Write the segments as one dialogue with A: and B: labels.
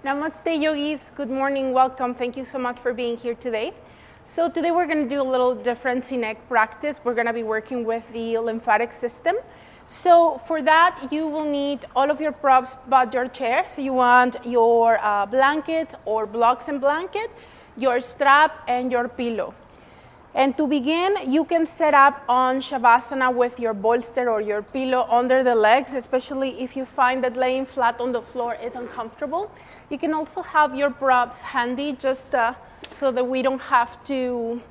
A: Namaste, yogis. Good morning. Welcome. Thank you so much for being here today. So today we're going to do a little different SynEq practice. We're going to be working with the lymphatic system. So for that, you will need all of your props but your chair. So you want your blanket or blocks and blanket, your strap, and your pillow. And to begin, you can set up on Shavasana with your bolster or your pillow under the legs, especially if you find that laying flat on the floor is uncomfortable. You can also have your props handy just so that we don't have to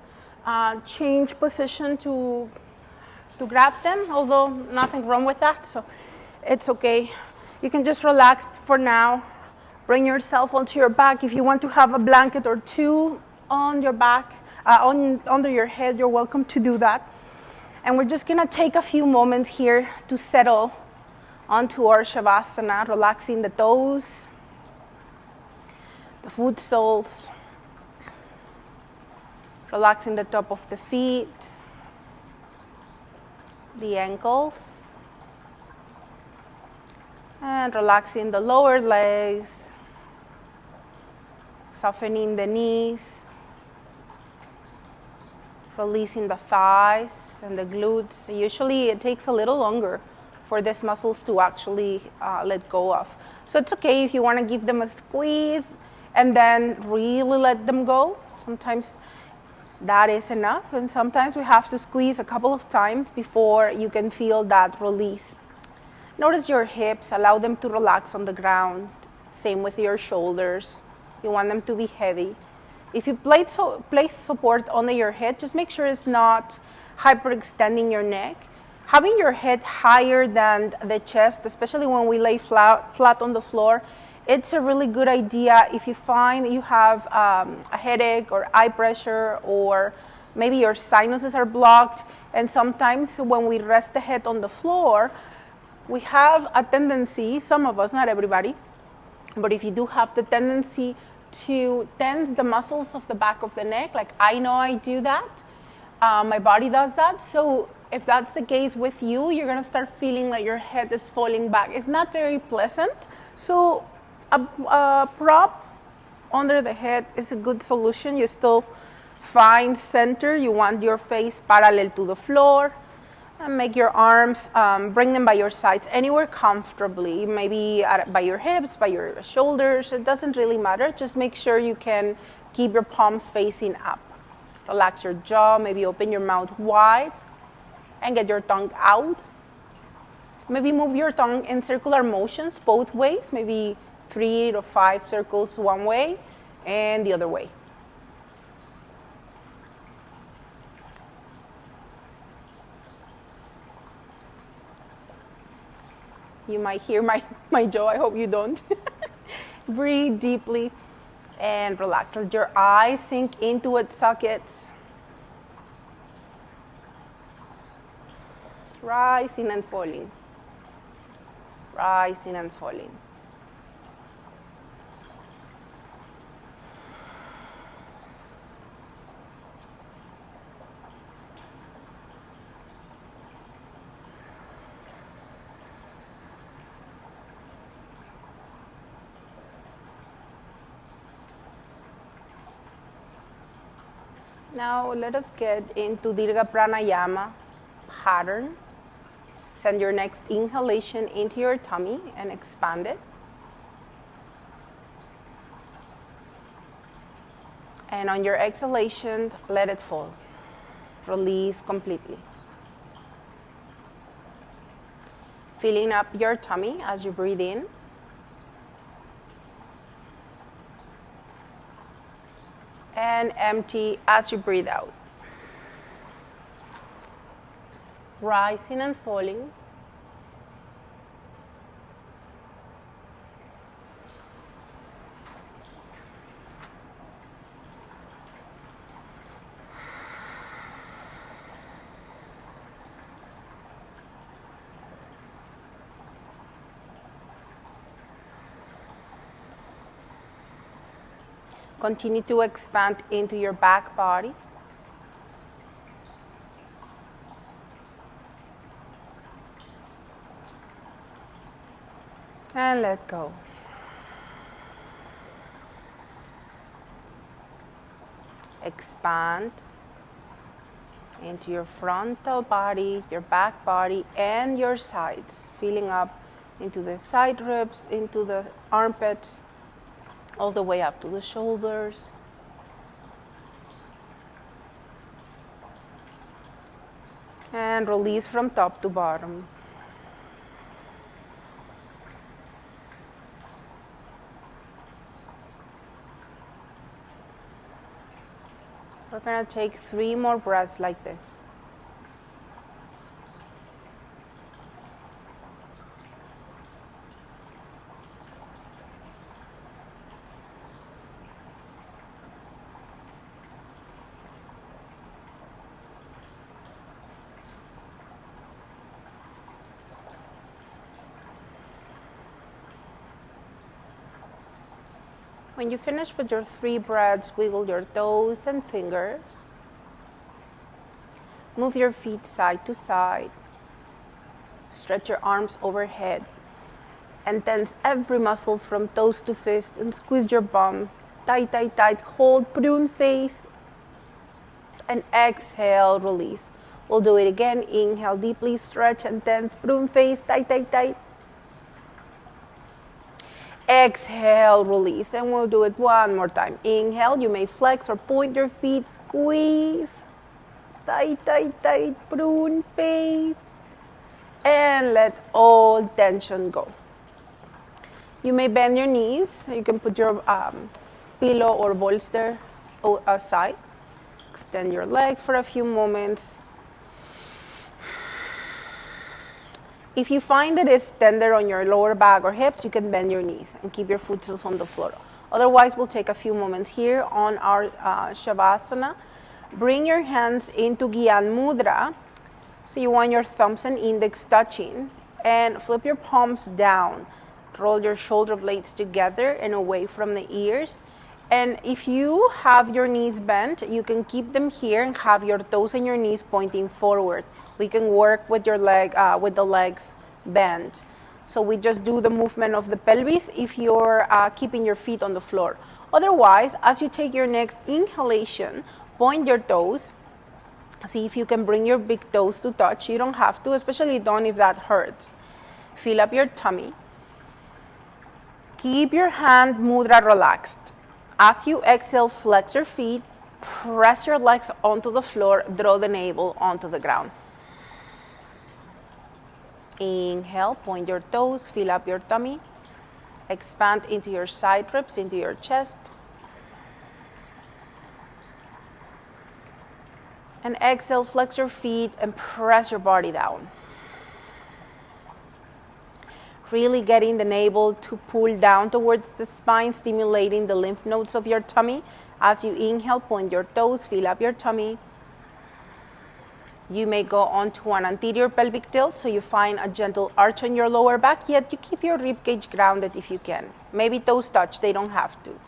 A: change position to grab them, although nothing wrong with that, so it's okay. You can just relax for now. Bring yourself onto your back. If you want to have a blanket or two on your back, under your head, you're welcome to do that. And we're just gonna take a few moments here to settle onto our Shavasana, relaxing the toes, the foot soles, relaxing the top of the feet, the ankles, and relaxing the lower legs, softening the knees, releasing the thighs and the glutes. Usually it takes a little longer for these muscles to actually let go of. So it's okay if you want to give them a squeeze and then really let them go. Sometimes that is enough, and sometimes we have to squeeze a couple of times before you can feel that release. Notice your hips, allow them to relax on the ground. Same with your shoulders. You want them to be heavy. If you place support under your head, just make sure it's not hyperextending your neck. Having your head higher than the chest, especially when we lay flat on the floor, it's a really good idea if you find you have a headache or eye pressure, or maybe your sinuses are blocked. And sometimes when we rest the head on the floor, we have a tendency, some of us, not everybody, but if you do have the tendency to tense the muscles of the back of the neck, like I know I do that, my body does that. So if that's the case with you, you're gonna start feeling like your head is falling back. It's not very pleasant. So a prop under the head is a good solution. You still find center. You want your face parallel to the floor, and make your arms, bring them by your sides, anywhere comfortably, maybe by your hips, by your shoulders. It doesn't really matter. Just make sure you can keep your palms facing up. Relax your jaw, maybe open your mouth wide and get your tongue out. Maybe move your tongue in circular motions both ways, maybe 3 to 5 circles one way and the other way. You might hear my jaw, I hope you don't. Breathe deeply and relax. Let your eyes sink into its sockets. Rising and falling. Rising and falling. Now let us get into Dirga Pranayama pattern. Send your next inhalation into your tummy and expand it. And on your exhalation, let it fall. Release completely. Filling up your tummy as you breathe in. And empty as you breathe out. Rising and falling. Continue to expand into your back body. And let go. Expand into your frontal body, your back body, and your sides, filling up into the side ribs, into the armpits, all the way up to the shoulders. And release from top to bottom. We're going to take 3 more breaths like this. When you finish with your 3 breaths, wiggle your toes and fingers. Move your feet side to side. Stretch your arms overhead. And tense every muscle from toes to fist and squeeze your bum. Tight, tight, tight. Hold, prune face. And exhale, release. We'll do it again. Inhale, deeply stretch and tense. Prune face, tight, tight, tight. Exhale, release, and we'll do it one more time. Inhale, you may flex or point your feet, squeeze, tight, tight, tight, prune face, and let all tension go. You may bend your knees. You can put your pillow or bolster aside. Extend your legs for a few moments. If you find that it's tender on your lower back or hips, you can bend your knees and keep your foot on the floor. Otherwise, we'll take a few moments here on our Shavasana. Bring your hands into Gyan Mudra. So you want your thumbs and index touching. And flip your palms down. Roll your shoulder blades together and away from the ears. And if you have your knees bent, you can keep them here and have your toes and your knees pointing forward. We can work with your with the legs bent. So we just do the movement of the pelvis if you're keeping your feet on the floor. Otherwise, as you take your next inhalation, point your toes. See if you can bring your big toes to touch. You don't have to, especially don't if that hurts. Fill up your tummy. Keep your hand mudra relaxed. As you exhale, flex your feet, press your legs onto the floor, draw the navel onto the ground. Inhale, point your toes, fill up your tummy, expand into your side ribs, into your chest. And exhale, flex your feet and press your body down. Really getting the navel to pull down towards the spine, stimulating the lymph nodes of your tummy. As you inhale, point your toes, fill up your tummy. You may go on to an anterior pelvic tilt, so you find a gentle arch on your lower back, yet you keep your rib cage grounded if you can. Maybe toes touch, they don't have to.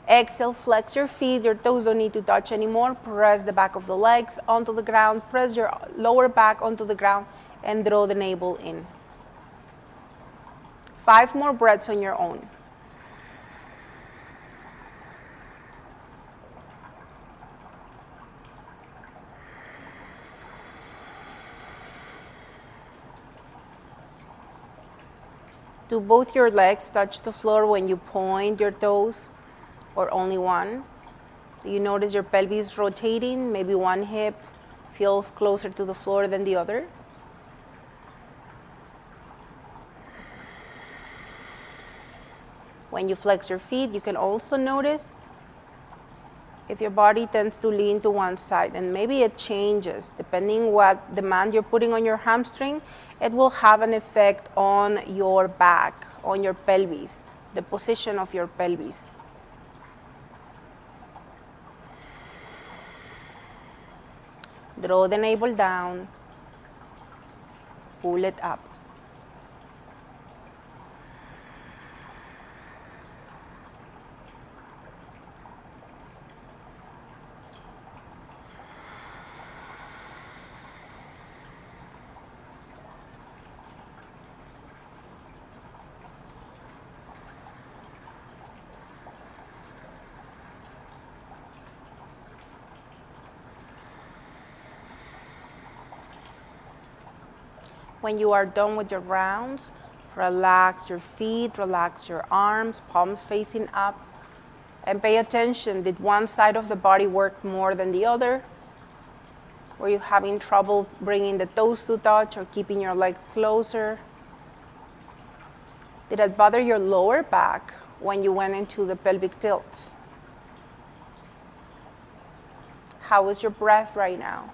A: Exhale, flex your feet, your toes don't need to touch anymore. Press the back of the legs onto the ground, press your lower back onto the ground, and draw the navel in. 5 more breaths on your own. Do both your legs touch the floor when you point your toes, or only one? Do you notice your pelvis rotating? Maybe one hip feels closer to the floor than the other? When you flex your feet, you can also notice if your body tends to lean to one side, and maybe it changes depending what demand you're putting on your hamstring. It will have an effect on your back, on your pelvis, the position of your pelvis. Draw the navel down, pull it up. When you are done with your rounds, relax your feet, relax your arms, palms facing up, and pay attention. Did one side of the body work more than the other? Were you having trouble bringing the toes to touch or keeping your legs closer? Did it bother your lower back when you went into the pelvic tilts? How is your breath right now?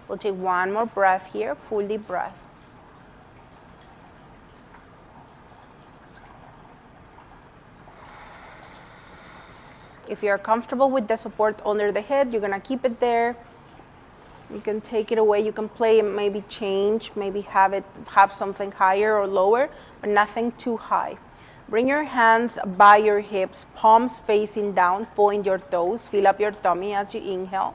A: We'll take one more breath here, full deep breath. If you're comfortable with the support under the head, you're gonna keep it there. You can take it away, you can play and maybe change, maybe have something higher or lower, but nothing too high. Bring your hands by your hips, palms facing down, point your toes, fill up your tummy as you inhale.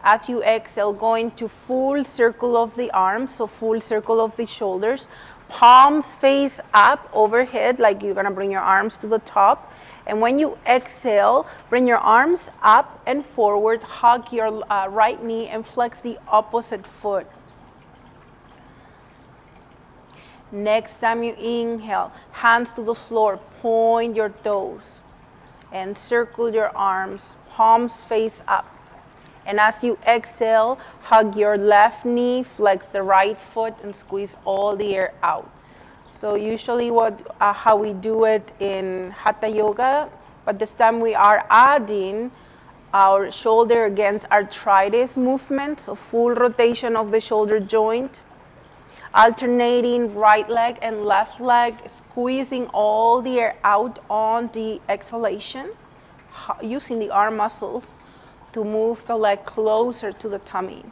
A: As you exhale, go into full circle of the arms, so full circle of the shoulders. Palms face up overhead, like you're gonna bring your arms to the top. And when you exhale, bring your arms up and forward, hug your right knee and flex the opposite foot. Next time you inhale, hands to the floor, point your toes and circle your arms, palms face up. And as you exhale, hug your left knee, flex the right foot, and squeeze all the air out. So usually how we do it in Hatha Yoga, but this time we are adding our shoulder against arthritis movement, so full rotation of the shoulder joint, alternating right leg and left leg, squeezing all the air out on the exhalation, using the arm muscles to move the leg closer to the tummy.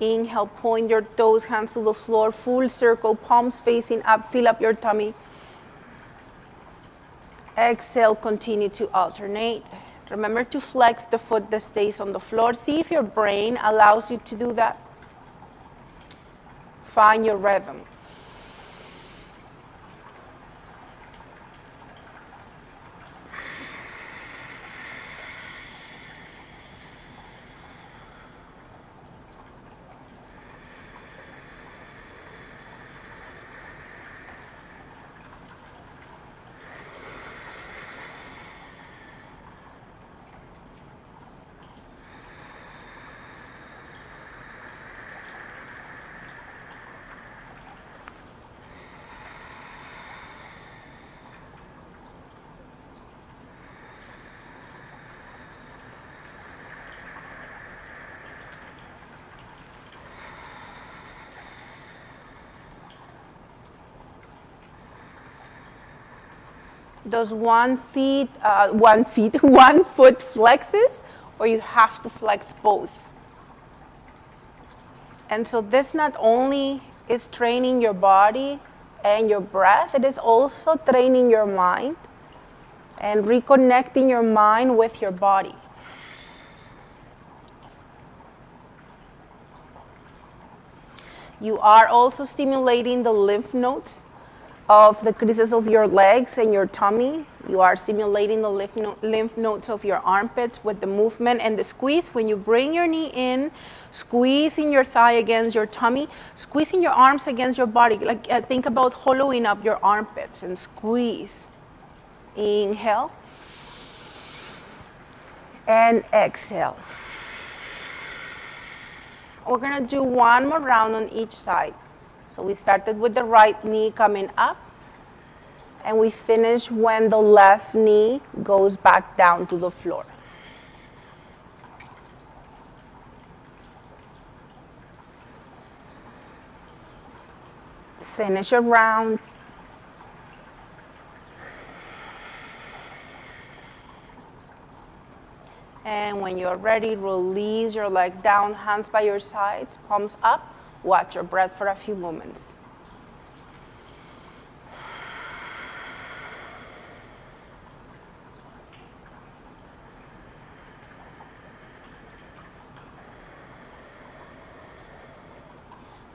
A: Inhale, point your toes, hands to the floor, full circle, palms facing up, fill up your tummy. Exhale, continue to alternate. Remember to flex the foot that stays on the floor. See if your brain allows you to do that. Find your rhythm. Does one foot flexes, or you have to flex both? And so this not only is training your body and your breath, it is also training your mind and reconnecting your mind with your body. You are also stimulating the lymph nodes of the creases of your legs and your tummy. You are simulating the lymph nodes of your armpits with the movement and the squeeze. When you bring your knee in, squeezing your thigh against your tummy, squeezing your arms against your body. Like think about hollowing up your armpits and squeeze. Inhale and exhale. We're gonna do one more round on each side. So we started with the right knee coming up, and we finish when the left knee goes back down to the floor. Finish your round. And when you're ready, release your leg down, hands by your sides, palms up. Watch your breath for a few moments.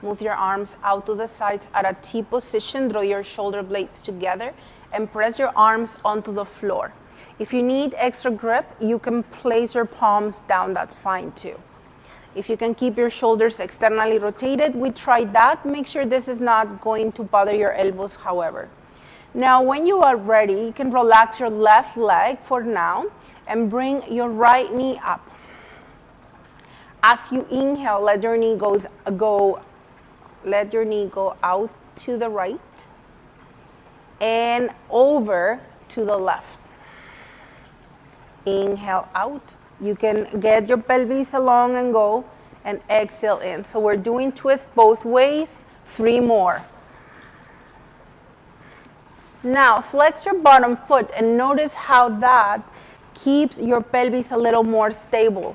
A: Move your arms out to the sides at a T position. Draw your shoulder blades together and press your arms onto the floor. If you need extra grip, you can place your palms down, that's fine too. If you can keep your shoulders externally rotated, we tried that. Make sure this is not going to bother your elbows, however. Now, when you are ready, you can relax your left leg for now and bring your right knee up. As you inhale, let your knee go out to the right and over to the left. Inhale out. You can get your pelvis along and go, and exhale in. So we're doing twist both ways. 3 more. Now flex your bottom foot and notice how that keeps your pelvis a little more stable.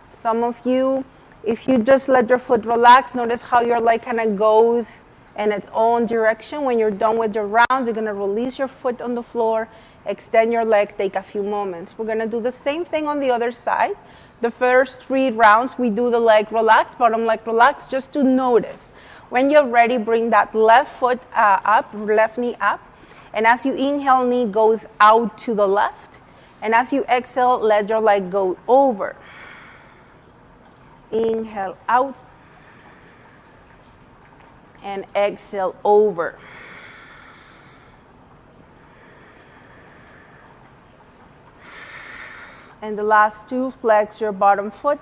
A: Some of you, if you just let your foot relax, notice how your leg kind of goes in its own direction. When you're done with your rounds, you're going to release your foot on the floor, extend your leg, take a few moments. We're going to do the same thing on the other side. The first 3 rounds, we do the leg relax, bottom leg relax, just to notice. When you're ready, bring that left foot up, left knee up. And as you inhale, knee goes out to the left. And as you exhale, let your leg go over. Inhale out. And exhale over. And the last 2, flex your bottom foot.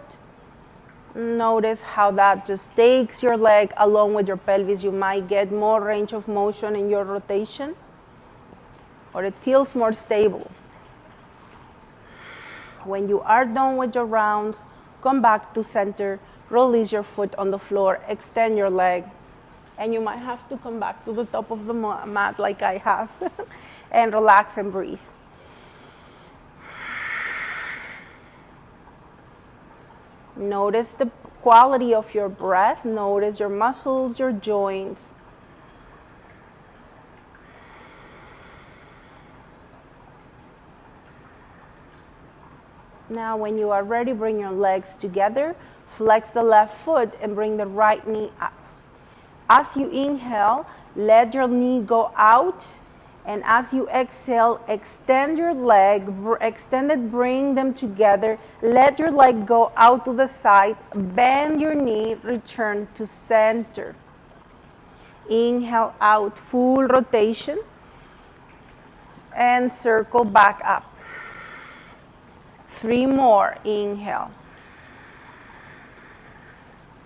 A: Notice how that just takes your leg along with your pelvis. You might get more range of motion in your rotation, or it feels more stable. When you are done with your rounds, come back to center, release your foot on the floor, extend your leg, and you might have to come back to the top of the mat like I have, and relax and breathe. Notice the quality of your breath. Notice your muscles, your joints. Now, when you are ready, bring your legs together. Flex the left foot and bring the right knee up. As you inhale, let your knee go out. And as you exhale, extend your leg, extend it, bring them together. Let your leg go out to the side, bend your knee, return to center. Inhale out, full rotation, and circle back up. 3 more, inhale.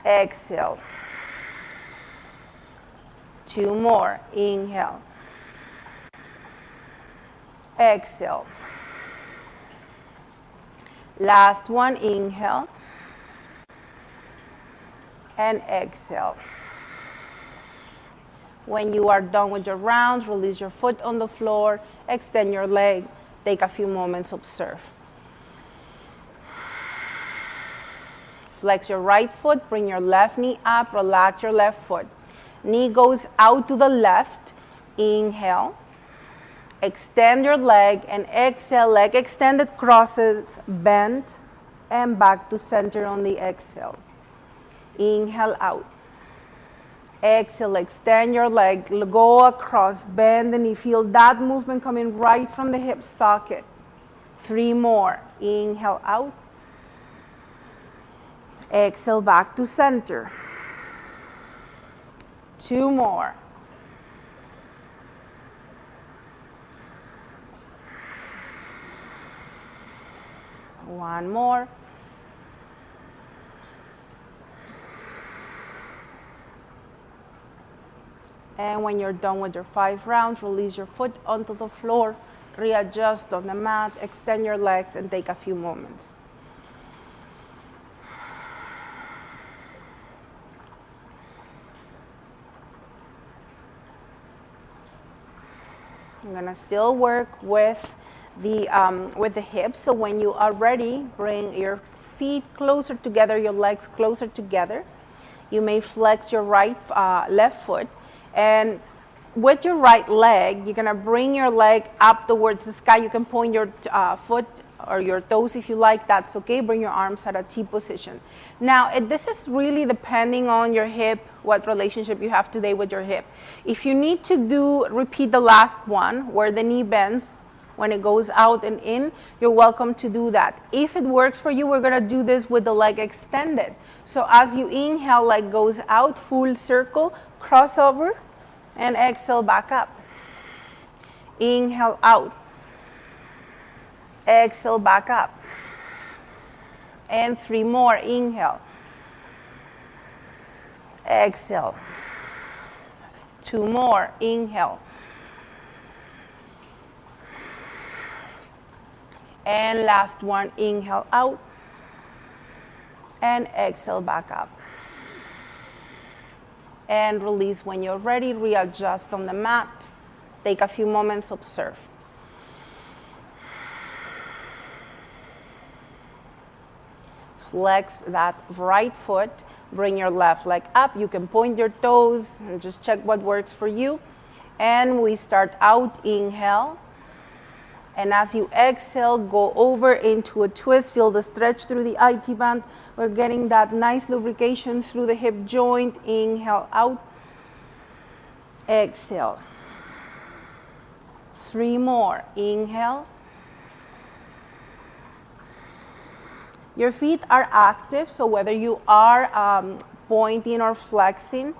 A: Exhale. 2 more, inhale. Exhale. Last one, inhale. And exhale. When you are done with your rounds, release your foot on the floor, extend your leg, take a few moments, observe. Flex your right foot, bring your left knee up, relax your left foot. Knee goes out to the left, inhale. Extend your leg and exhale, leg extended, crosses, bend, and back to center on the exhale. Inhale out. Exhale, extend your leg, go across, bend, and you feel that movement coming right from the hip socket. 3 more. Inhale out. Exhale, back to center. 2 more. One more. And when you're done with your 5 rounds, release your foot onto the floor, readjust on the mat, extend your legs, and take a few moments. I'm gonna still work with the hips. So when you are ready, bring your feet closer together, your legs closer together. You may flex your left foot, and with your right leg, you're gonna bring your leg up towards the sky. You can point your foot or your toes if you like, that's okay. Bring your arms at a T position. Now, this is really depending on your hip, what relationship you have today with your hip. If you need to repeat the last one where the knee bends, when it goes out and in, you're welcome to do that. If it works for you, we're going to do this with the leg extended. So as you inhale, leg goes out, full circle, crossover, and exhale back up. Inhale out. Exhale back up. And 3 more. Inhale. Exhale. 2 more. Inhale. And last one. Inhale out. And exhale back up. And release when you're ready. Readjust on the mat. Take a few moments, observe. Flex that right foot. Bring your left leg up. You can point your toes and just check what works for you. And we start out, inhale. And as you exhale, go over into a twist. Feel the stretch through the IT band. We're getting that nice lubrication through the hip joint. Inhale out. Exhale. 3 more. Inhale. Your feet are active, so whether you are pointing or flexing.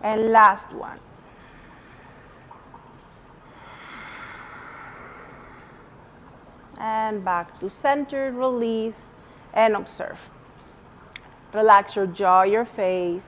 A: And last one. And back to center, release, and observe. Relax your jaw, your face.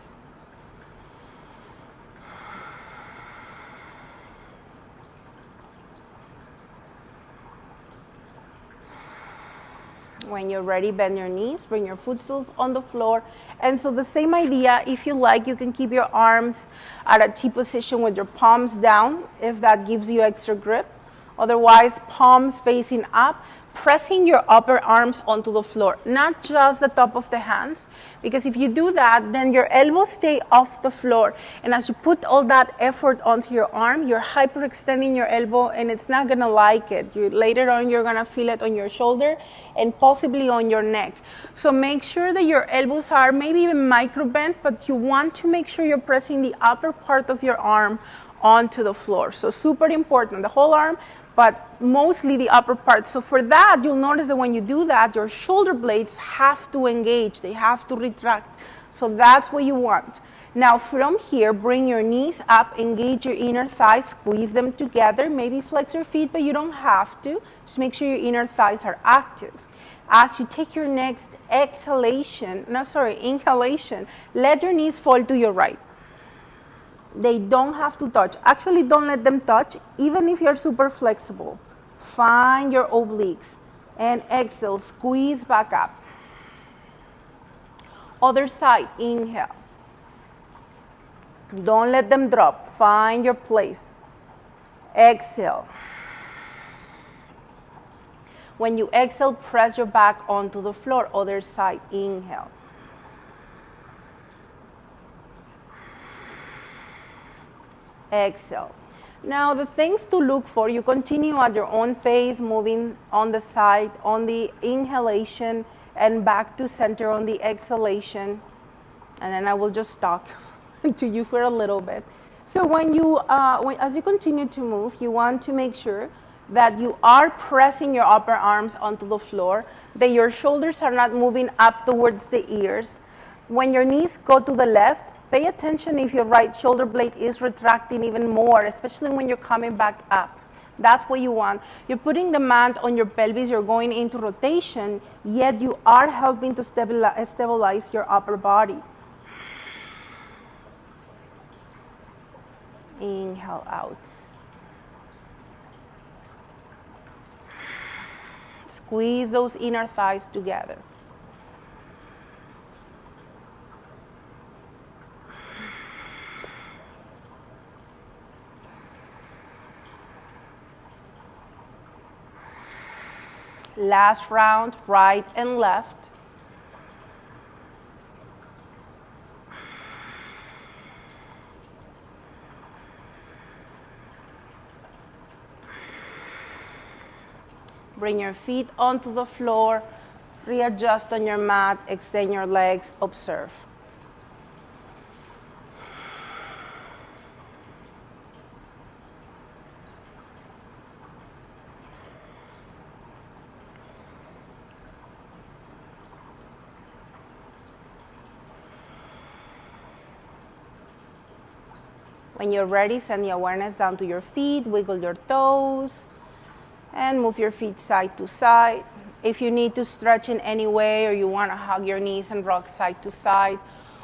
A: When you're ready, bend your knees, bring your footstools on the floor. And so the same idea, if you like, you can keep your arms at a T position with your palms down, if that gives you extra grip. Otherwise, palms facing up, pressing your upper arms onto the floor, not just the top of the hands, because if you do that, then your elbows stay off the floor. And as you put all that effort onto your arm, you're hyperextending your elbow, and it's not going to like it. Later on, you're going to feel it on your shoulder and possibly on your neck. So make sure that your elbows are maybe even micro bent, but you want to make sure you're pressing the upper part of your arm onto the floor. So super important, the whole arm, but mostly the upper part. So for that, you'll notice that when you do that, your shoulder blades have to engage. They have to retract. So that's what you want. Now from here, bring your knees up, engage your inner thighs, squeeze them together. Maybe flex your feet, but you don't have to. Just make sure your inner thighs are active. As you take your next inhalation, let your knees fall to your right. They don't have to touch. Actually, don't let them touch, even if you're super flexible. Find your obliques. And exhale, squeeze back up. Other side, inhale. Don't let them drop. Find your place. Exhale. When you exhale, press your back onto the floor. Other side, inhale. Exhale. Now the things to look for, you continue at your own pace, moving on the side, on the inhalation, and back to center on the exhalation. And then I will just talk to you for a little bit. So as you continue to move, you want to make sure that you are pressing your upper arms onto the floor, that your shoulders are not moving up towards the ears. When your knees go to the left, pay attention if your right shoulder blade is retracting even more, especially when you're coming back up. That's what you want. You're putting the mat on your pelvis, you're going into rotation, yet you are helping to stabilize your upper body. Inhale out. Squeeze those inner thighs together. Last round, right and left. Bring your feet onto the floor, readjust on your mat, extend your legs, observe. When you're ready, send the awareness down to your feet, wiggle your toes, and move your feet side to side. If you need to stretch in any way, or you want to hug your knees and rock side to side,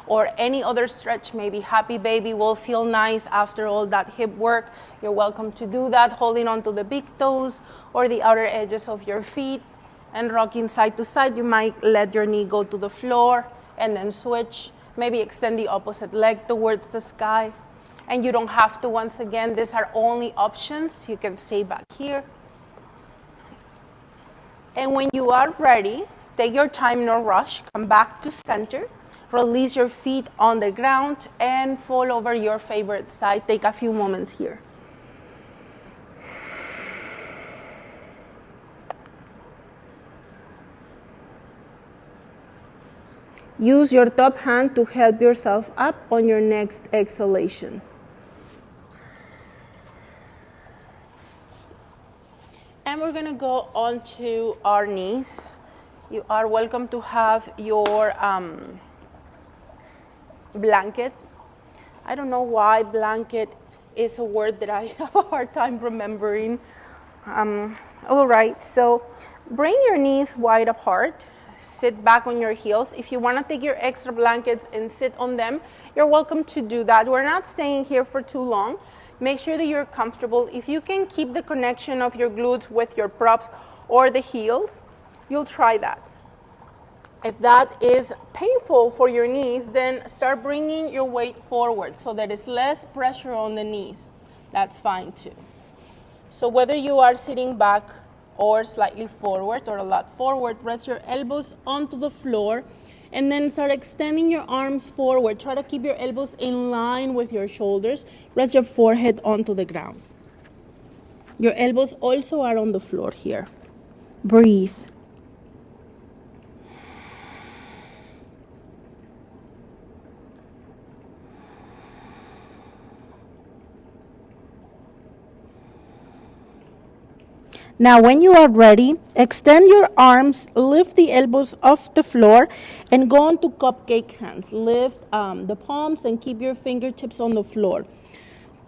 A: or any other stretch, maybe happy baby will feel nice after all that hip work, you're welcome to do that, holding onto the big toes or the outer edges of your feet and rocking side to side. You might let your knee go to the floor and then switch, maybe extend the opposite leg towards the sky. And you don't have to, once again, these are only options. You can stay back here. And when you are ready, take your time, no rush, come back to center. Release your feet on the ground and fall over your favorite side. Take a few moments here. Use your top hand to help yourself up on your next exhalation. And we're gonna go onto our knees. You are welcome to have your blanket. I don't know why blanket is a word that I have a hard time remembering. All right, so bring your knees wide apart. Sit back on your heels. If you want to take your extra blankets and sit on them, you're welcome to do that. We're not staying here for too long. Make sure that you're comfortable. If you can keep the connection of your glutes with your props or the heels, you'll try that. If that is painful for your knees, then start bringing your weight forward so there is less pressure on the knees. That's fine too. So whether you are sitting back or slightly forward or a lot forward, rest your elbows onto the floor and then start extending your arms forward. Try to keep your elbows in line with your shoulders. Rest your forehead onto the ground. Your elbows also are on the floor here. Breathe. Now, when you are ready, extend your arms, lift the elbows off the floor, and go on to cupcake hands. Lift the palms and keep your fingertips on the floor.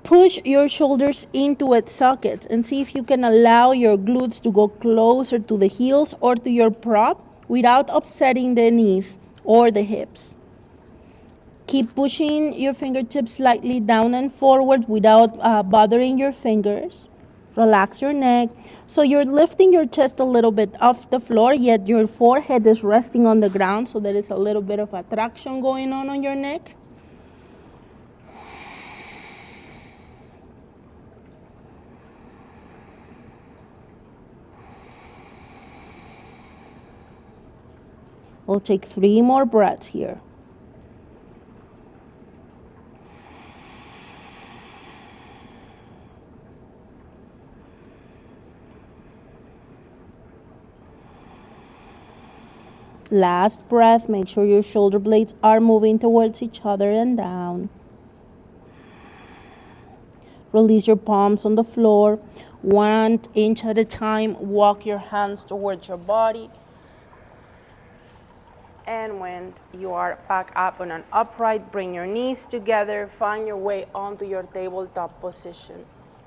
A: Push your shoulders into its sockets and see if you can allow your glutes to go closer to the heels or to your prop without upsetting the knees or the hips. Keep pushing your fingertips slightly down and forward without bothering your fingers. Relax your neck. So you're lifting your chest a little bit off the floor, yet your forehead is resting on the ground, so there is a little bit of attraction going on your neck. We'll take 3 more breaths here. Last breath, make sure your shoulder blades are moving towards each other and down. Release your palms on the floor. 1 inch at a time, walk your hands towards your body. And when you are back up on an upright, bring your knees together. Find your way onto your tabletop position.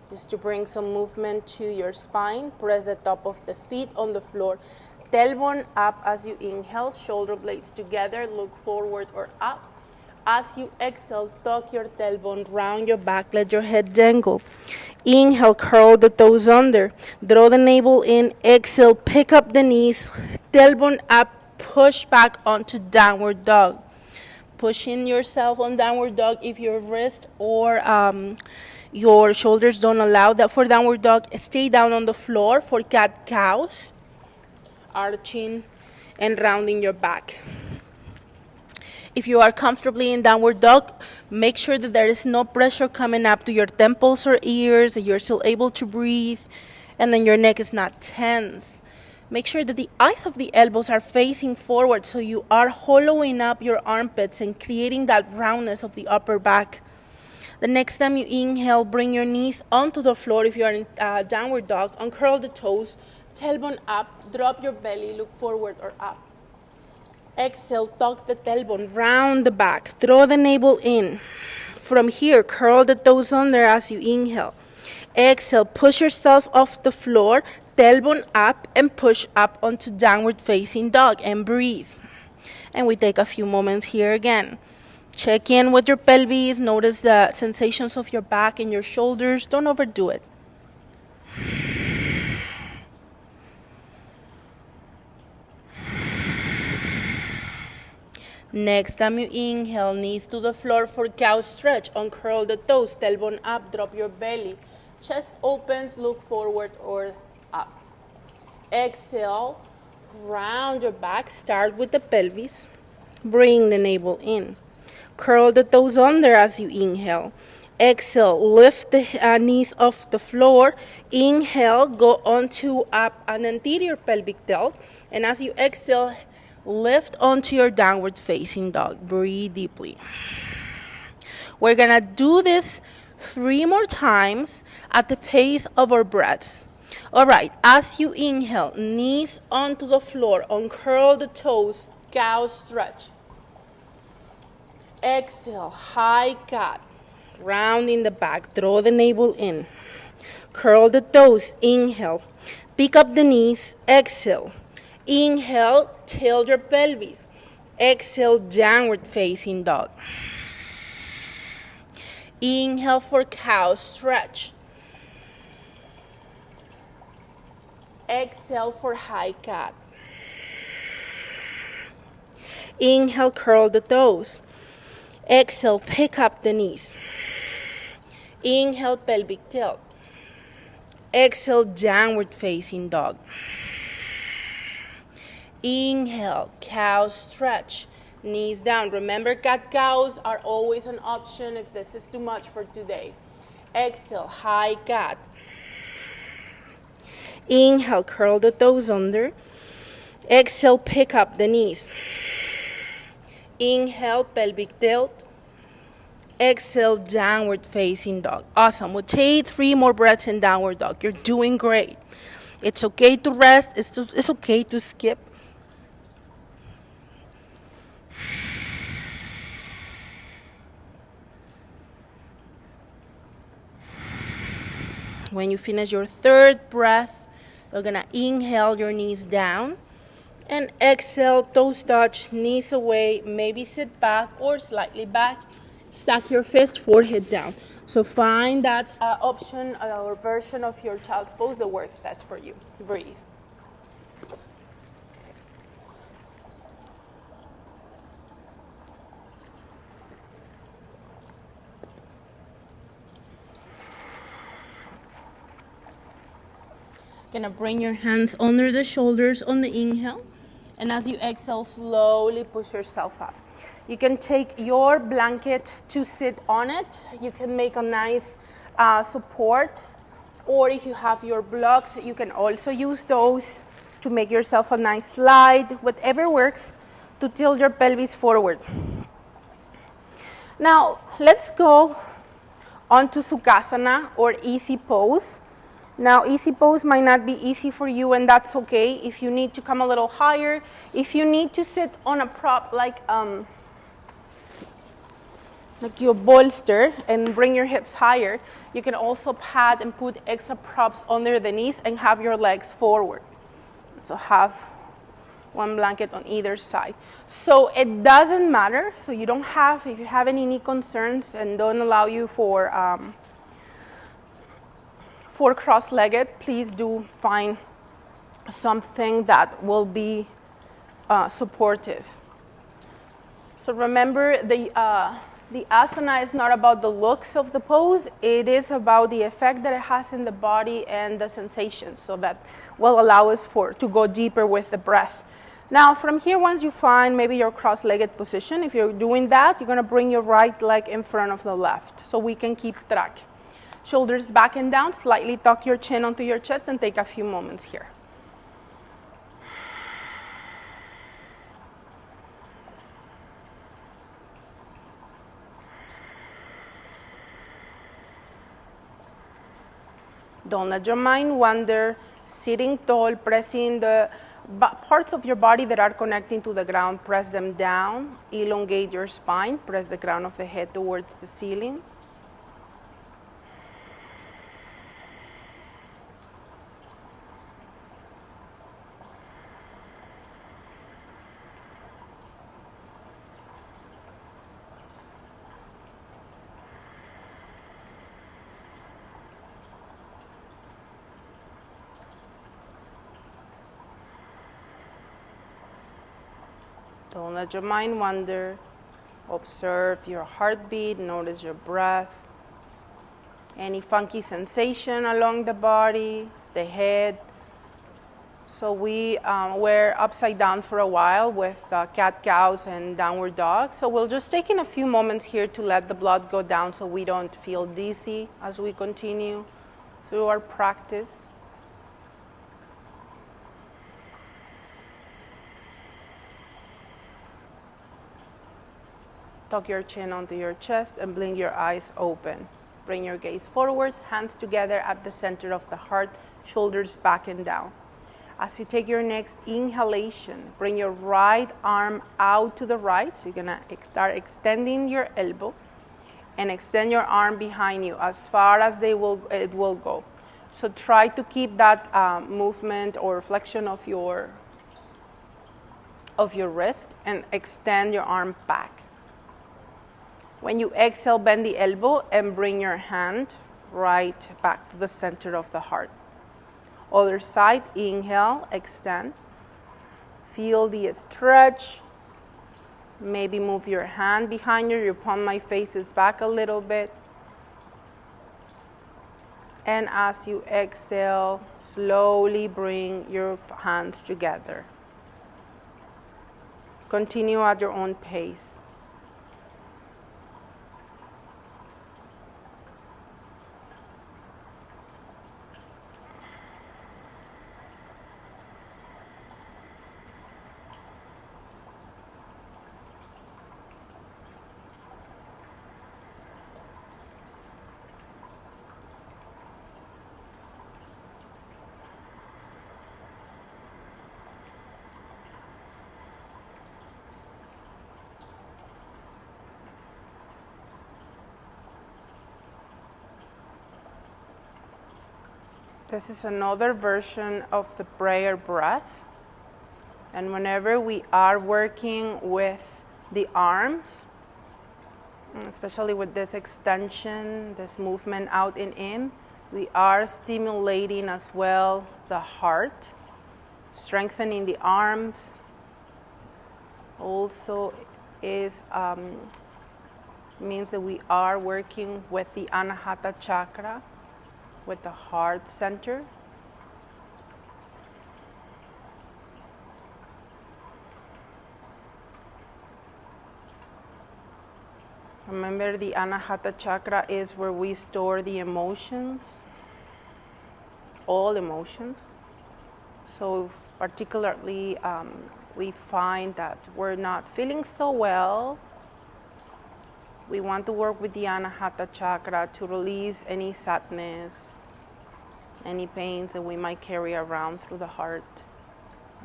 A: Just to bring some movement to your spine, press the top of the feet on the floor. Tailbone up as you inhale, shoulder blades together, look forward or up. As you exhale, tuck your tailbone, round your back, let your head dangle. Inhale, curl the toes under, draw the navel in, exhale, pick up the knees, tailbone up, push back onto downward dog. Pushing yourself on downward dog if your wrist or your shoulders don't allow that for downward dog. Stay down on the floor for cat-cows. Arching and rounding your back. If you are comfortably in downward dog, make sure that there is no pressure coming up to your temples or ears, that you're still able to breathe, and then your neck is not tense. Make sure that the eyes of the elbows are facing forward so you are hollowing up your armpits and creating that roundness of the upper back. The next time you inhale, bring your knees onto the floor. If you are in downward dog, uncurl the toes, tailbone up, drop your belly, look forward or up. Exhale, tuck the tailbone, round the back, throw the navel in. From here, curl the toes under as you inhale. Exhale, push yourself off the floor, tailbone up, and push up onto downward facing dog, and breathe. And we take a few moments here again. Check in with your pelvis, notice the sensations of your back and your shoulders. Don't overdo it. Next time you inhale, knees to the floor for cow stretch. Uncurl the toes, tailbone up, drop your belly. Chest opens, look forward or up. Exhale, round your back, start with the pelvis. Bring the navel in. Curl the toes under as you inhale. Exhale, lift the knees off the floor. Inhale, go onto up an anterior pelvic tilt. And as you exhale, lift onto your downward facing dog. Breathe deeply. We're gonna do this 3 more times at the pace of our breaths. All right, as you inhale, knees onto the floor, uncurl the toes, cow stretch. Exhale, high cat, rounding the back, draw the navel in. Curl the toes, inhale, pick up the knees, exhale. Inhale, tilt your pelvis. Exhale, downward facing dog. Inhale for cow stretch. Exhale for high cat. Inhale, curl the toes. Exhale, pick up the knees. Inhale, pelvic tilt. Exhale, downward facing dog. Inhale, cow stretch, knees down. Remember, cat-cows are always an option if this is too much for today. Exhale, high cat. Inhale, curl the toes under. Exhale, pick up the knees. Inhale, pelvic tilt. Exhale, downward facing dog. Awesome. We'll take 3 more breaths in downward dog. You're doing great. It's okay to rest. It's okay to skip. When you finish your 3rd breath, you're gonna inhale your knees down and exhale, toes touch, knees away, maybe sit back or slightly back. Stack your fist, forehead down. So find that option or version of your child's pose that works best for you. Breathe. Gonna bring your hands under the shoulders on the inhale, and as you exhale, slowly push yourself up. You can take your blanket to sit on it. You can make a nice support, or if you have your blocks, you can also use those to make yourself a nice slide, whatever works to tilt your pelvis forward. Now, let's go on to Sukhasana or easy pose. Now, easy pose might not be easy for you, and that's okay. If you need to come a little higher, if you need to sit on a prop like your bolster and bring your hips higher, you can also pad and put extra props under the knees and have your legs forward. So have one blanket on either side. So it doesn't matter. So you don't have, if you have any knee concerns and don't allow you for cross-legged, please do find something that will be supportive. So remember, the asana is not about the looks of the pose. It is about the effect that it has in the body and the sensations, so that will allow us to go deeper with the breath. Now, from here, once you find maybe your cross-legged position, if you're doing that, you're going to bring your right leg in front of the left so we can keep track. Shoulders back and down, slightly tuck your chin onto your chest and take a few moments here. Don't let your mind wander. Sitting tall, pressing the parts of your body that are connecting to the ground, press them down, elongate your spine, press the crown of the head towards the ceiling. Don't let your mind wander. Observe your heartbeat, notice your breath. Any funky sensation along the body, the head. So we were upside down for a while with cat-cows and downward dog. So we'll just take in a few moments here to let the blood go down so we don't feel dizzy as we continue through our practice. Tuck your chin onto your chest and blink your eyes open. Bring your gaze forward, hands together at the center of the heart, shoulders back and down. As you take your next inhalation, bring your right arm out to the right. So you're gonna start extending your elbow and extend your arm behind you as far as it will go. So try to keep that movement or flexion of your wrist and extend your arm back. When you exhale, bend the elbow and bring your hand right back to the center of the heart. Other side, inhale, extend. Feel the stretch. Maybe move your hand behind you. Your palm my faces back a little bit. And as you exhale, slowly bring your hands together. Continue at your own pace. This is another version of the prayer breath. And whenever we are working with the arms, especially with this extension, this movement out and in, we are stimulating as well the heart, strengthening the arms. Also means that we are working with the Anahata chakra, with the heart center. Remember, the Anahata chakra is where we store the emotions, all emotions. So particularly, we find that we're not feeling so well. We want to work with the Anahata chakra to release any sadness, any pains that we might carry around through the heart,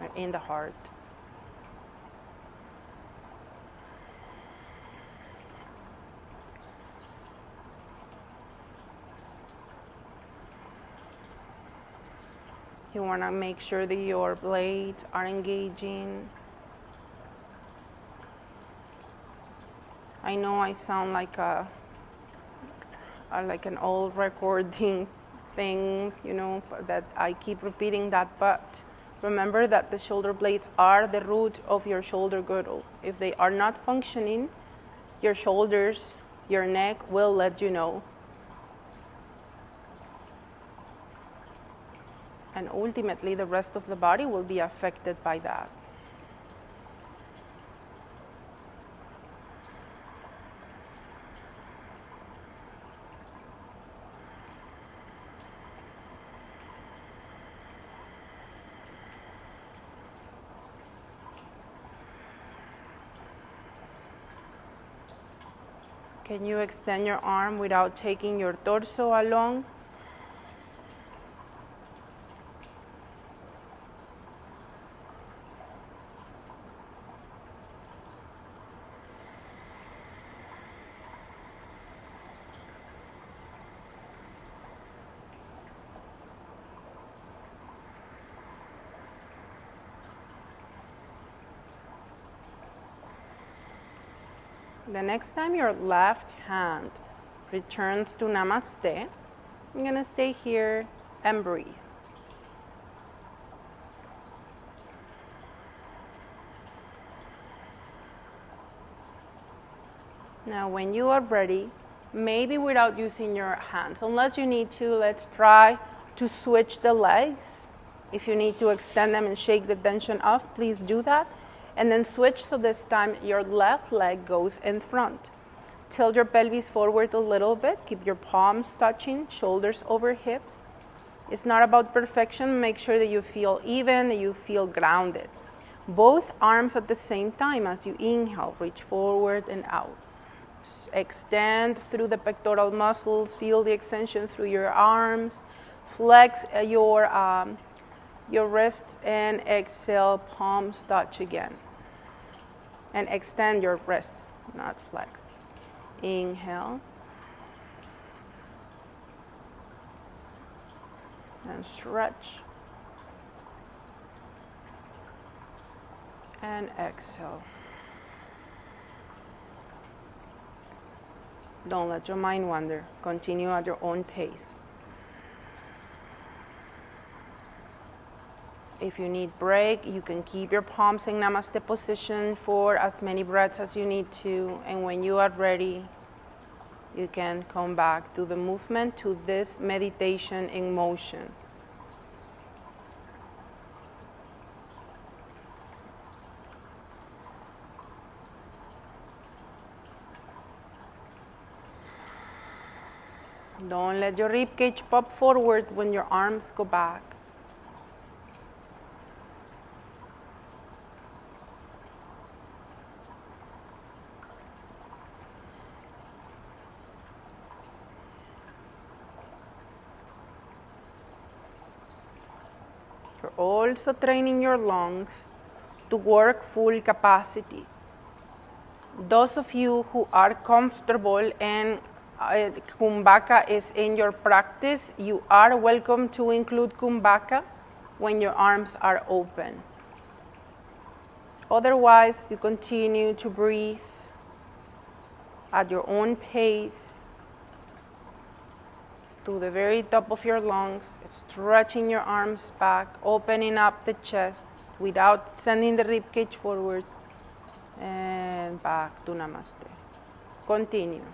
A: or in the heart. You want to make sure that your blades are engaging. I know I sound like an old recording thing, that I keep repeating that, but remember that the shoulder blades are the root of your shoulder girdle. If they are not functioning, your shoulders, your neck will let you know. And ultimately, the rest of the body will be affected by that. Can you extend your arm without taking your torso along? The next time your left hand returns to Namaste, I'm going to stay here and breathe. Now, when you are ready, maybe without using your hands, unless you need to, let's try to switch the legs. If you need to extend them and shake the tension off, please do that. And then switch, so this time your left leg goes in front. Tilt your pelvis forward a little bit. Keep your palms touching, shoulders over hips. It's not about perfection. Make sure that you feel even, that you feel grounded. Both arms at the same time as you inhale, reach forward and out. Extend through the pectoral muscles. Feel the extension through your arms. Flex your wrists and exhale, palms touch again. And extend your wrists, not flex. Inhale. And stretch. And exhale. Don't let your mind wander. Continue at your own pace. If you need break, you can keep your palms in Namaste position for as many breaths as you need to. And when you are ready, you can come back to the movement, to this meditation in motion. Don't let your rib cage pop forward when your arms go back. You're also training your lungs to work full capacity. Those of you who are comfortable and Kumbhaka is in your practice, you are welcome to include Kumbhaka when your arms are open. Otherwise, you continue to breathe at your own pace to the very top of your lungs, stretching your arms back, opening up the chest without sending the ribcage forward, and back to Namaste. Continue.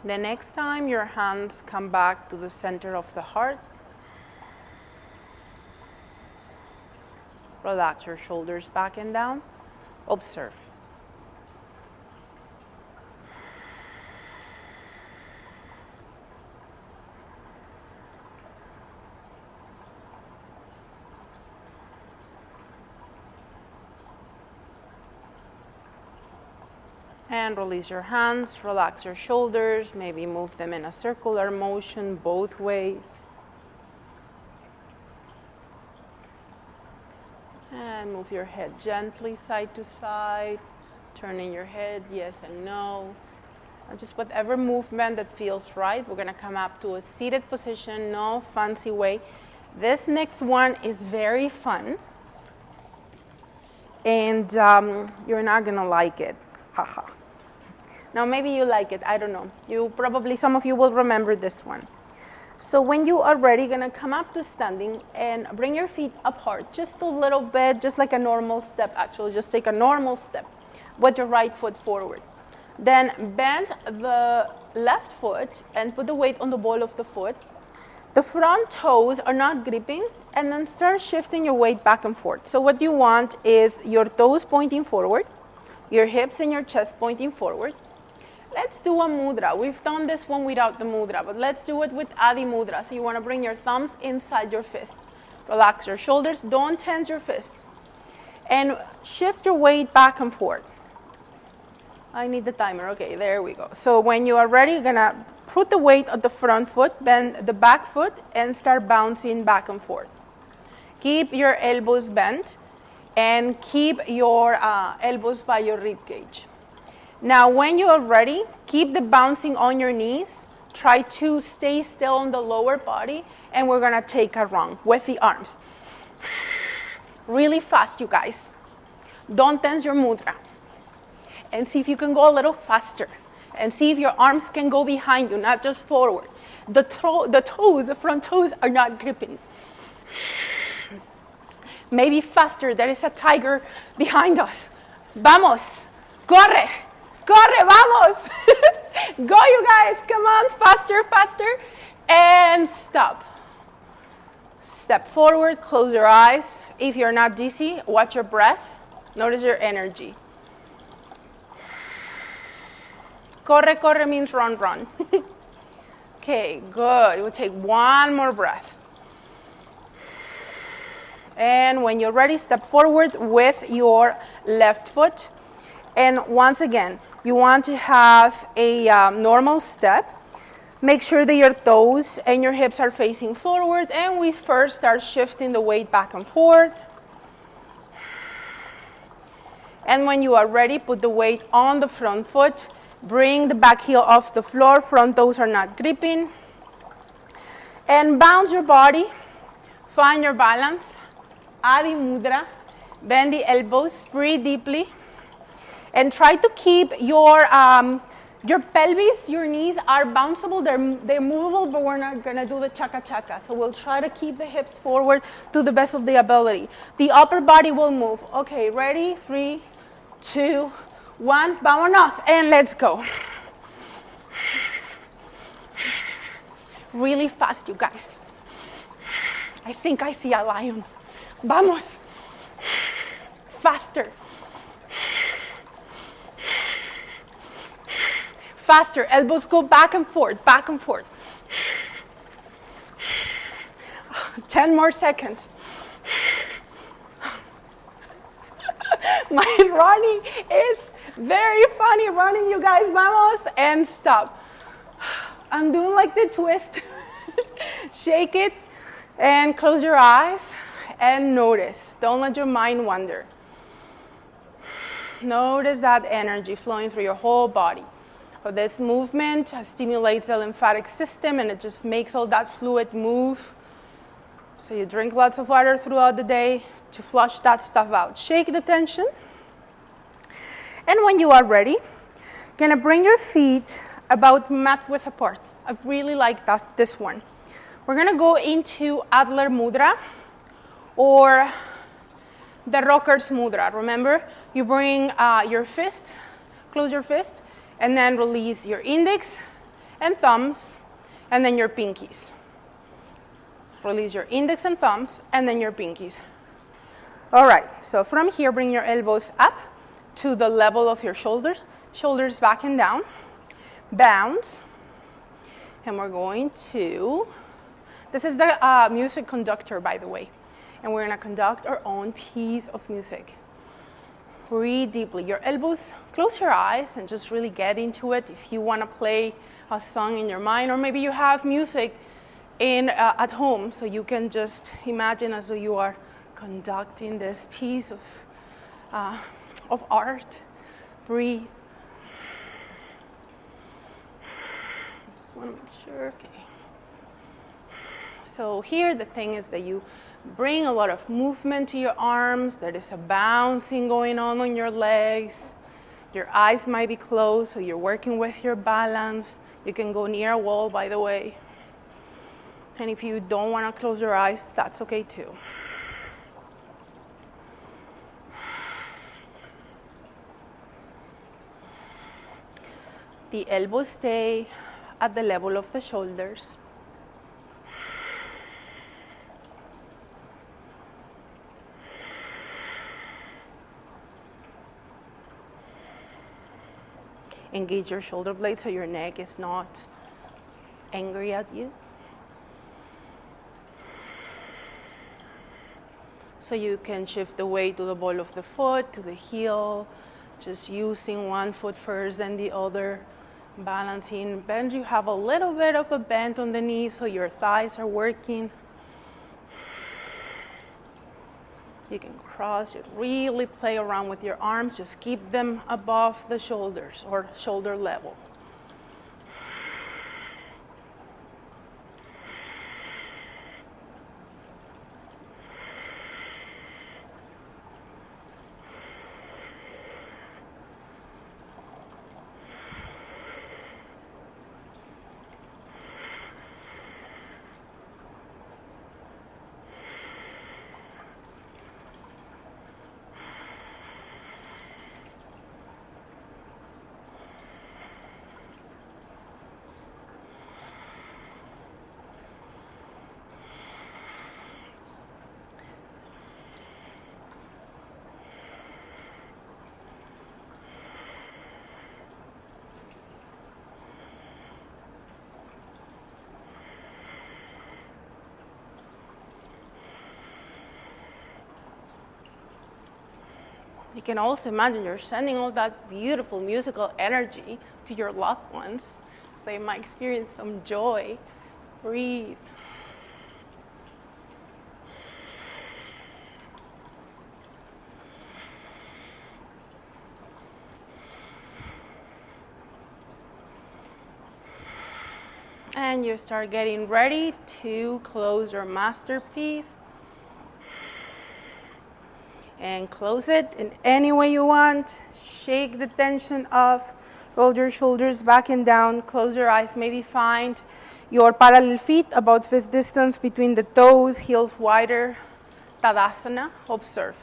A: The next time your hands come back to the center of the heart, relax your shoulders back and down. Observe. And release your hands, relax your shoulders, maybe move them in a circular motion both ways. And move your head gently side to side, turning your head yes and no. And just whatever movement that feels right. We're going to come up to a seated position, no fancy way. This next one is very fun. And you're not going to like it. Haha. Now maybe you like it, I don't know. Some of you will remember this one. So when you are ready, you're gonna come up to standing and bring your feet apart just a little bit, just like a normal step actually. Just take a normal step with your right foot forward. Then bend the left foot and put the weight on the ball of the foot. The front toes are not gripping, and then start shifting your weight back and forth. So what you want is your toes pointing forward, your hips and your chest pointing forward. Let's do a mudra. We've done this one without the mudra, but let's do it with Adi Mudra. So you want to bring your thumbs inside your fists. Relax your shoulders, don't tense your fists. And shift your weight back and forth. I need the timer. Okay, there we go. So when you are ready, you're going to put the weight on the front foot, bend the back foot, and start bouncing back and forth. Keep your elbows bent, and keep your elbows by your rib cage. Now, when you are ready, keep the bouncing on your knees. Try to stay still on the lower body, and we're going to take a run with the arms. Really fast, you guys. Don't tense your mudra. And see if you can go a little faster. And see if your arms can go behind you, not just forward. The toes, the front toes are not gripping. Maybe faster. There is a tiger behind us. Vamos. Corre. Corre, vamos. Go, you guys. Come on. Faster, faster. And stop. Step forward. Close your eyes. If you're not dizzy, watch your breath. Notice your energy. Corre, corre means run, run. Okay, good. We'll take one more breath. And when you're ready, step forward with your left foot. And once again, you want to have a normal step. Make sure that your toes and your hips are facing forward. And we first start shifting the weight back and forth. And when you are ready, put the weight on the front foot. Bring the back heel off the floor. Front toes are not gripping. And bounce your body. Find your balance. Adi Mudra. Bend the elbows. Breathe deeply. And try to keep your pelvis, your knees are bounceable. They're movable, but we're not going to do the chaka-chaka. So we'll try to keep the hips forward to the best of the ability. The upper body will move. Okay, ready? 3, 2, 1. Vámonos. And let's go. Really fast, you guys. I think I see a lion. Vamos. Faster. Faster. Elbows go back and forth, back and forth. 10 more seconds. My running is very funny. Running, you guys. Vamos. And stop. I'm doing like the twist. Shake it and close your eyes and notice. Don't let your mind wander. Notice that energy flowing through your whole body. So this movement stimulates the lymphatic system, and it just makes all that fluid move. So you drink lots of water throughout the day to flush that stuff out. Shake the tension. And when you are ready, you're going to bring your feet about mat width apart. I really like this one. We're going to go into Adler Mudra or the Rocker's Mudra. Remember, you bring your fists, close your fist, and then release your index and thumbs, and then your pinkies. Release your index and thumbs, and then your pinkies. All right, so from here, bring your elbows up to the level of your shoulders. Shoulders back and down. Bounce. And we're going to, this is the music conductor, by the way. And we're going to conduct our own piece of music. Breathe deeply. Your elbows, close your eyes and just really get into it. If you want to play a song in your mind, or maybe you have music at home, so you can just imagine as though you are conducting this piece of art. Breathe. Just want to make sure. Okay. So here the thing is that you bring a lot of movement to your arms. There is a bouncing going on your legs. Your eyes might be closed, so you're working with your balance. You can go near a wall, by the way. And if you don't want to close your eyes, that's okay too. The elbows stay at the level of the shoulders. Engage your shoulder blades so your neck is not angry at you. So you can shift the weight to the ball of the foot, to the heel, just using one foot first and the other, balancing. Bend, you have a little bit of a bend on the knees so your thighs are working. You can cross, you really play around with your arms, just keep them above the shoulders or shoulder level. You can also imagine you're sending all that beautiful musical energy to your loved ones, so they might experience some joy. Breathe. And you start getting ready to close your masterpiece. And close it in any way you want. Shake the tension off. Roll your shoulders back and down. Close your eyes. Maybe find your parallel feet about fist distance between the toes, heels wider. Tadasana. Observe.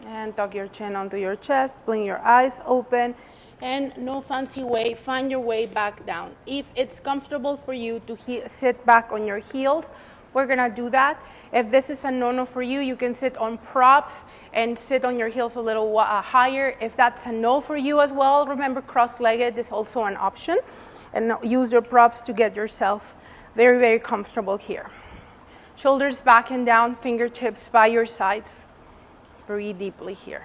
A: And tuck your chin onto your chest, blink your eyes open, and no fancy way, find your way back down. If it's comfortable for you to sit back on your heels, we're gonna do that. If this is a no-no for you, you can sit on props and sit on your heels a little higher. If that's a no for you as well, remember cross-legged is also an option. And use your props to get yourself very, very comfortable here. Shoulders back and down, fingertips by your sides. Breathe deeply here.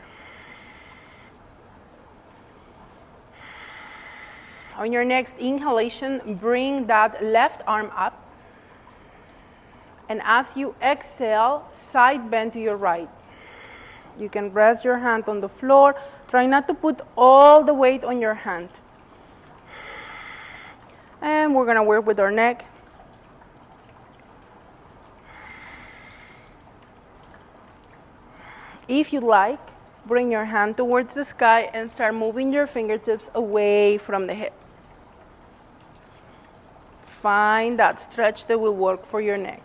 A: On your next inhalation, bring that left arm up. And as you exhale, side bend to your right. You can rest your hand on the floor. Try not to put all the weight on your hand. And we're gonna work with our neck. If you like, bring your hand towards the sky and start moving your fingertips away from the hip. Find that stretch that will work for your neck.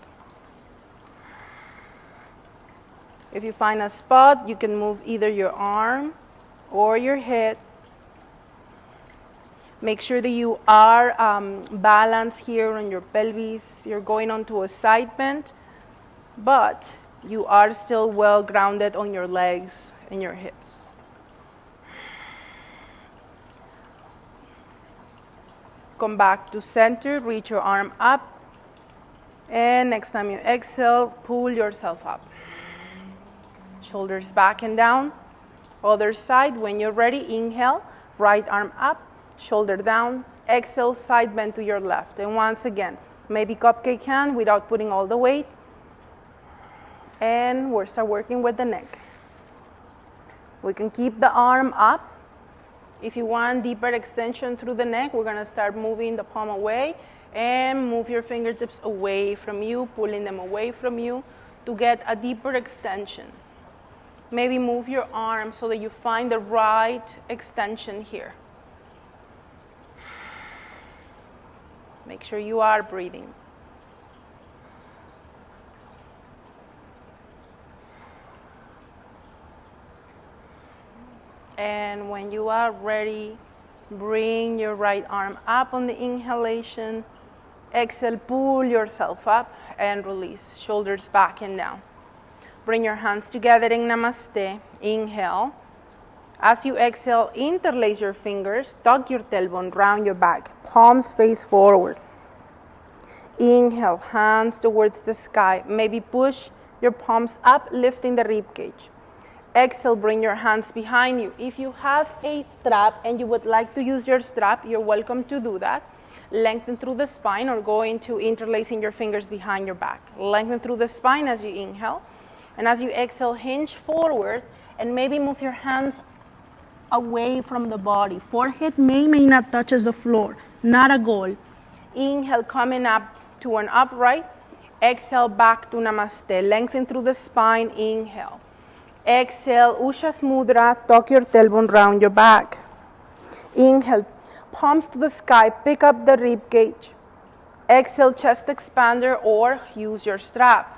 A: If you find a spot, you can move either your arm or your head. Make sure that you are balanced here on your pelvis. You're going onto a side bend, but you are still well grounded on your legs and your hips. Come back to center, reach your arm up, and next time you exhale, pull yourself up. Shoulders back and down. Other side, when you're ready, inhale, right arm up, shoulder down, exhale, side bend to your left. And once again, maybe cupcake hand without putting all the weight. And we'll start working with the neck. We can keep the arm up. If you want deeper extension through the neck, we're gonna start moving the palm away and move your fingertips away from you, pulling them away from you to get a deeper extension. Maybe move your arm so that you find the right extension here. Make sure you are breathing. And when you are ready, bring your right arm up on the inhalation. Exhale, pull yourself up and release. Shoulders back and down. Bring your hands together in Namaste. Inhale. As you exhale, interlace your fingers, tuck your tailbone, round your back, palms face forward. Inhale, hands towards the sky. Maybe push your palms up, lifting the rib cage. Exhale, bring your hands behind you. If you have a strap and you would like to use your strap, you're welcome to do that. Lengthen through the spine or go into interlacing your fingers behind your back. Lengthen through the spine as you inhale. And as you exhale, hinge forward and maybe move your hands away from the body. Forehead may not touch the floor. Not a goal. Inhale, coming up to an upright. Exhale, back to Namaste. Lengthen through the spine. Inhale. Exhale, Ushas Mudra, tuck your tailbone round your back. Inhale, palms to the sky, pick up the rib cage. Exhale, chest expander or use your strap.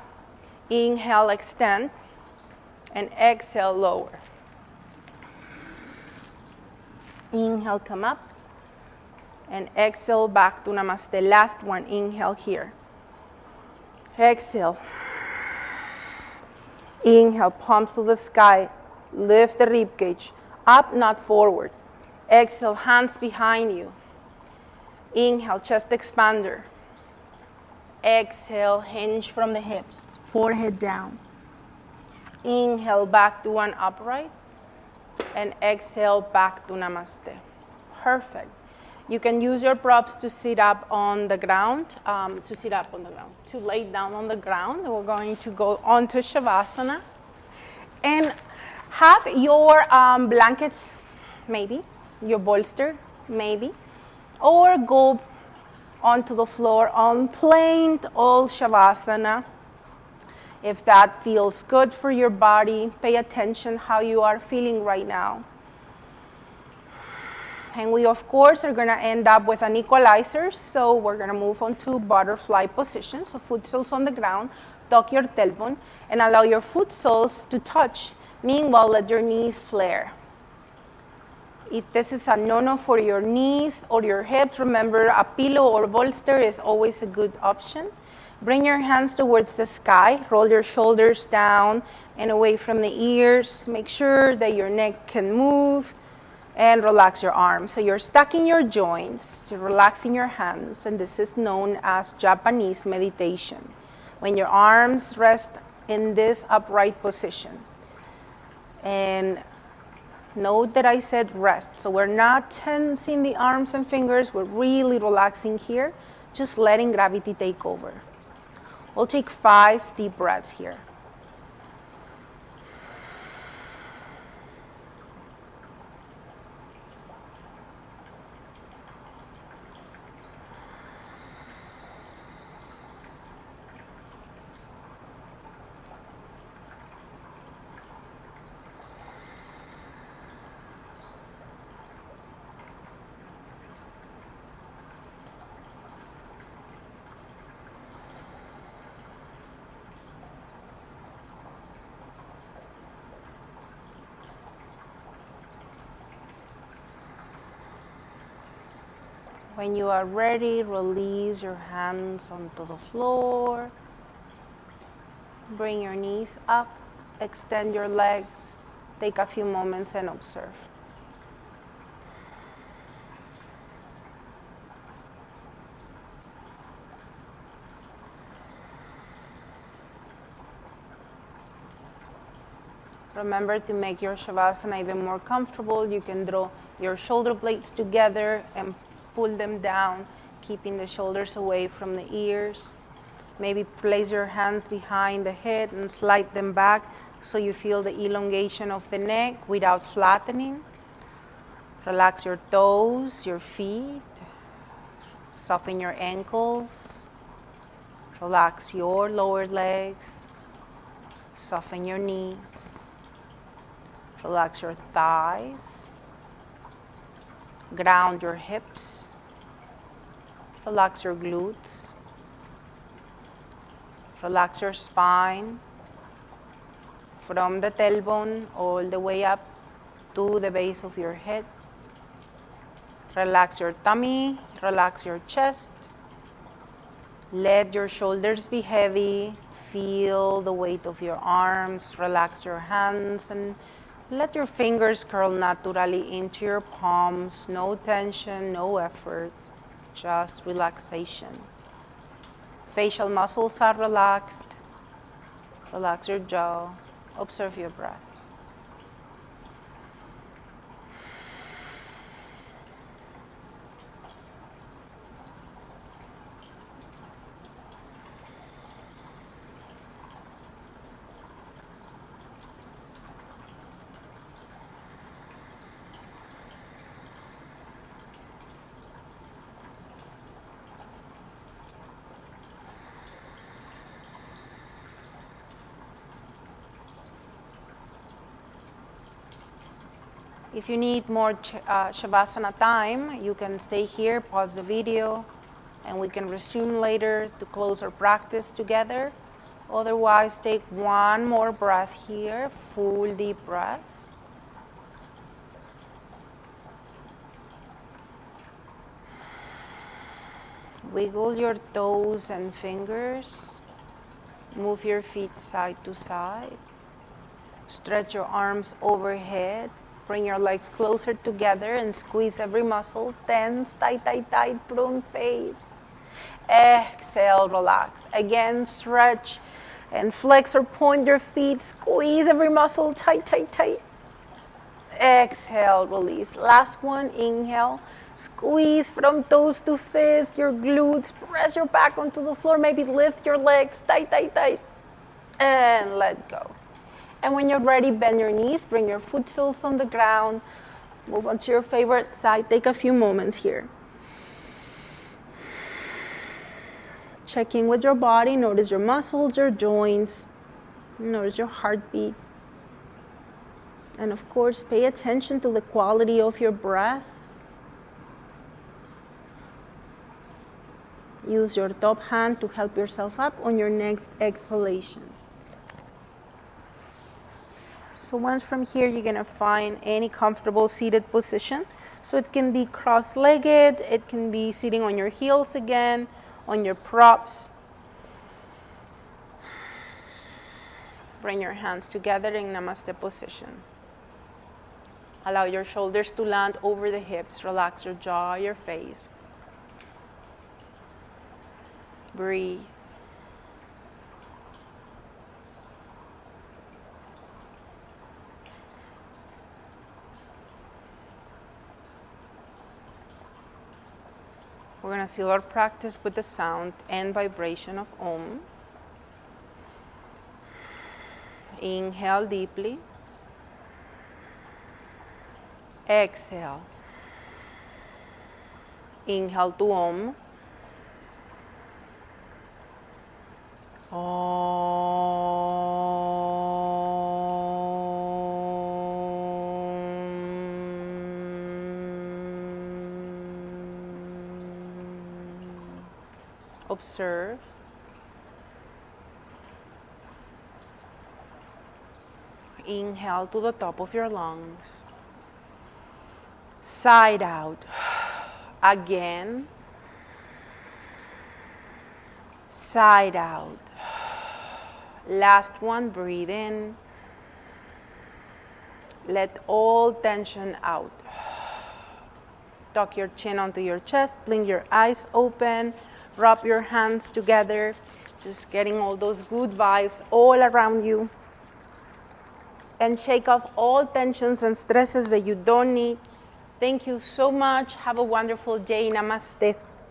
A: Inhale, extend, and exhale, lower. Inhale, come up, and exhale, back to Namaste. Last one, inhale here. Exhale. Inhale, palms to the sky, lift the rib cage, up, not forward. Exhale, hands behind you. Inhale, chest expander. Exhale, hinge from the hips, forehead down. Inhale, back to one upright. And exhale, back to Namaste. Perfect. You can use your props to sit up on the ground, to lay down on the ground. We're going to go on to Shavasana. And have your blankets, maybe, your bolster, maybe, or go onto the floor on plain old Shavasana. If that feels good for your body, pay attention how you are feeling right now. And we, of course, are going to end up with an equalizer. So we're going to move on to butterfly position. So foot soles on the ground, tuck your tailbone, and allow your foot soles to touch. Meanwhile, let your knees flare. If this is a no-no for your knees or your hips, remember a pillow or bolster is always a good option. Bring your hands towards the sky. Roll your shoulders down and away from the ears. Make sure that your neck can move. And relax your arms. So you're stacking your joints, you're relaxing your hands, and this is known as Japanese meditation. When your arms rest in this upright position. And note that I said rest. So we're not tensing the arms and fingers, we're really relaxing here, just letting gravity take over. We'll take 5 deep breaths here. When you are ready, release your hands onto the floor. Bring your knees up, extend your legs. Take a few moments and observe. Remember to make your Shavasana even more comfortable. You can draw your shoulder blades together and pull them down, keeping the shoulders away from the ears. Maybe place your hands behind the head and slide them back so you feel the elongation of the neck without flattening. Relax your toes, your feet. Soften your ankles. Relax your lower legs. Soften your knees. Relax your thighs. Ground your hips. Relax your glutes. Relax your spine from the tailbone all the way up to the base of your head. Relax your tummy, relax your chest. Let your shoulders be heavy. Feel the weight of your arms. Relax your hands and let your fingers curl naturally into your palms. No tension, no effort, just relaxation. Facial muscles are relaxed. Relax your jaw. Observe your breath. If you need more Shavasana time, you can stay here, pause the video, and we can resume later to close our practice together. Otherwise, take one more breath here, full deep breath. Wiggle your toes and fingers. Move your feet side to side. Stretch your arms overhead. Bring your legs closer together and squeeze every muscle. Tense, tight, tight, tight, prune face. Exhale, relax. Again, stretch and flex or point your feet. Squeeze every muscle, tight, tight, tight. Exhale, release. Last one, inhale. Squeeze from toes to fist, your glutes. Press your back onto the floor. Maybe lift your legs, tight, tight, tight. And let go. And when you're ready, bend your knees, bring your foot soles on the ground, move on to your favorite side. Take a few moments here. Check in with your body, notice your muscles, your joints, notice your heartbeat. And of course, pay attention to the quality of your breath. Use your top hand to help yourself up on your next exhalation. So once from here, you're going to find any comfortable seated position. So it can be cross-legged, it can be sitting on your heels again, on your props. Bring your hands together in Namaste position. Allow your shoulders to land over the hips. Relax your jaw, your face. Breathe. We're going to seal our practice with the sound and vibration of Om. Inhale deeply. Exhale. Inhale to Om. Observe. Inhale to the top of your lungs. Side out. Again. Side out. Last one, breathe in. Let all tension out. Tuck your chin onto your chest, blink your eyes open, rub your hands together, just getting all those good vibes all around you. And shake off all tensions and stresses that you don't need. Thank you so much. Have a wonderful day. Namaste.